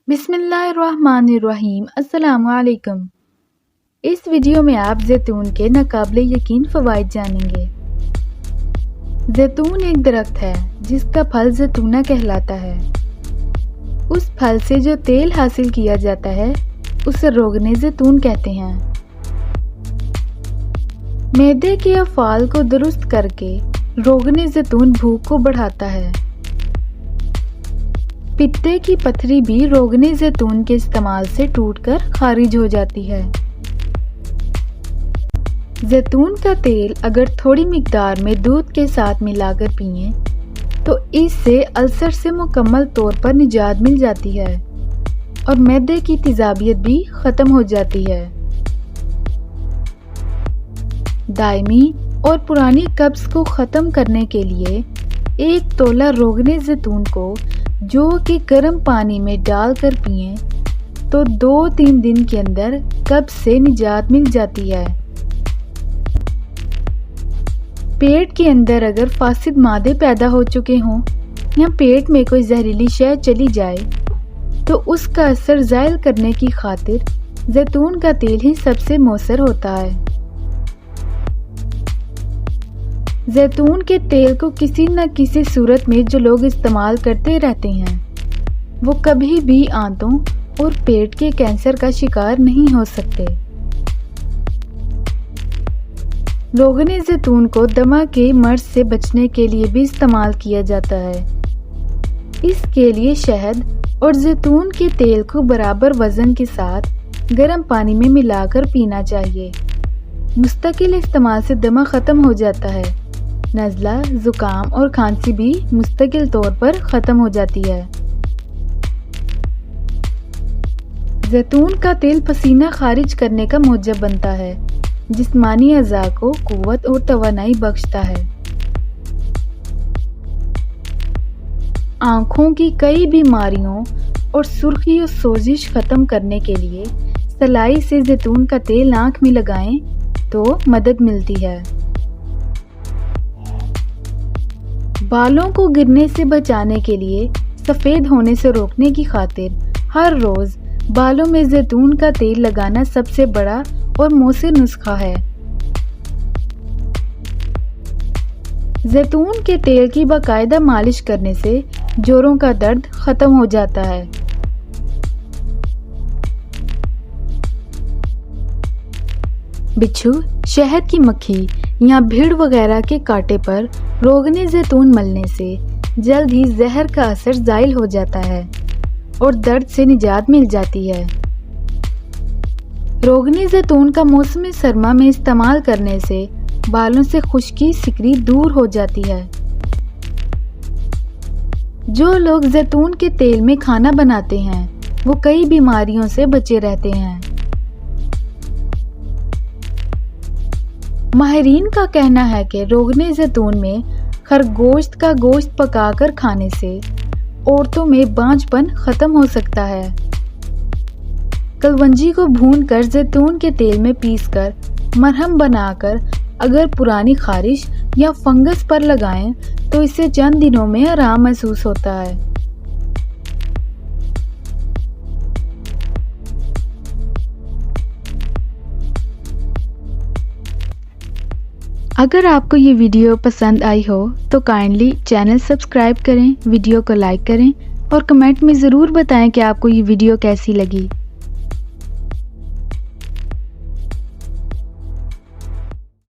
बिस्मिल्लाहिर्रहमानिर्रहीम। अस्सलामु अलैकुम। इस वीडियो में आप जैतून के नाकाबिले यकीन फ़वाइद जानेंगे। जैतून एक दरख्त है जिसका फल जैतूना कहलाता है। उस फल से जो तेल हासिल किया जाता है उसे रोगने जैतून कहते हैं। मैदे के अफ़ाल को दुरुस्त करके रोगने जैतून भूख को बढ़ाता है। पित्ते की पथरी भी रोगने जैतून के इस्तेमाल से टूटकर खारिज हो जाती है। जैतून का तेल अगर थोड़ी मिकदार में दूध के साथ मिलाकर पिएं तो इससे अल्सर से मुकम्मल तौर पर निजात मिल जाती है और मैदे की तेजाबियत भी ख़त्म हो जाती है। दायमी और पुरानी कब्ज़ को ख़त्म करने के लिए 1 तोला रोगने जैतून को जो कि गर्म पानी में डालकर पिएं तो 2-3 दिन के अंदर कब्ज़ से निजात मिल जाती है। पेट के अंदर अगर फासिद मादे पैदा हो चुके हों या पेट में कोई जहरीली शय चली जाए तो उसका असर ज़ायल करने की खातिर जैतून का तेल ही सबसे मौसर होता है। जैतून के तेल को किसी न किसी सूरत में जो लोग इस्तेमाल करते रहते हैं वो कभी भी आंतों और पेट के कैंसर का शिकार नहीं हो सकते। रोगने जैतून को दमा के मर्ज से बचने के लिए भी इस्तेमाल किया जाता है। इसके लिए शहद और जैतून के तेल को बराबर वजन के साथ गर्म पानी में मिलाकर पीना चाहिए। मुस्तकिल इस्तेमाल से दमा ख़त्म हो जाता है। नज़ला, ज़ुकाम और खांसी भी मुस्तकिल तौर पर ख़त्म हो जाती है। जैतून का तेल पसीना खारिज करने का मूजब बनता है, जिस्मानी अज़ा को कुव्वत और तवानाई बख्शता है। आँखों की कई बीमारियों और सुर्खी और सोजिश ख़त्म करने के लिए सलाई से जैतून का तेल आँख में लगाएं तो मदद मिलती है। बालों को गिरने से बचाने के लिए सफ़ेद होने से रोकने की खातिर हर रोज़ बालों में जैतून का तेल लगाना सबसे बड़ा और मौसर नुस्खा है। जैतून के तेल की बाकायदा मालिश करने से जोड़ों का दर्द ख़त्म हो जाता है। बिच्छू, शहद की मक्खी या भीड़ वगैरह के कांटे पर रोगने जैतून मलने से जल्द ही जहर का असर ज़ायल हो जाता है और दर्द से निजात मिल जाती है। रोगने जैतून का मौसम सरमा में इस्तेमाल करने से बालों से खुश्की सिकरी दूर हो जाती है। जो लोग जैतून के तेल में खाना बनाते हैं वो कई बीमारियों से बचे रहते हैं। माहिरीन का कहना है कि रोगने जैतून में खरगोश्त का गोश्त पकाकर खाने से औरतों में बांझपन ख़त्म हो सकता है। कलवंजी को भूनकर जैतून के तेल में पीसकर मरहम बनाकर अगर पुरानी खारिश या फंगस पर लगाएं तो इससे चंद दिनों में आराम महसूस होता है। अगर आपको ये वीडियो पसंद आई हो तो काइंडली चैनल सब्सक्राइब करें, वीडियो को लाइक करें और कमेंट में ज़रूर बताएं कि आपको ये वीडियो कैसी लगी।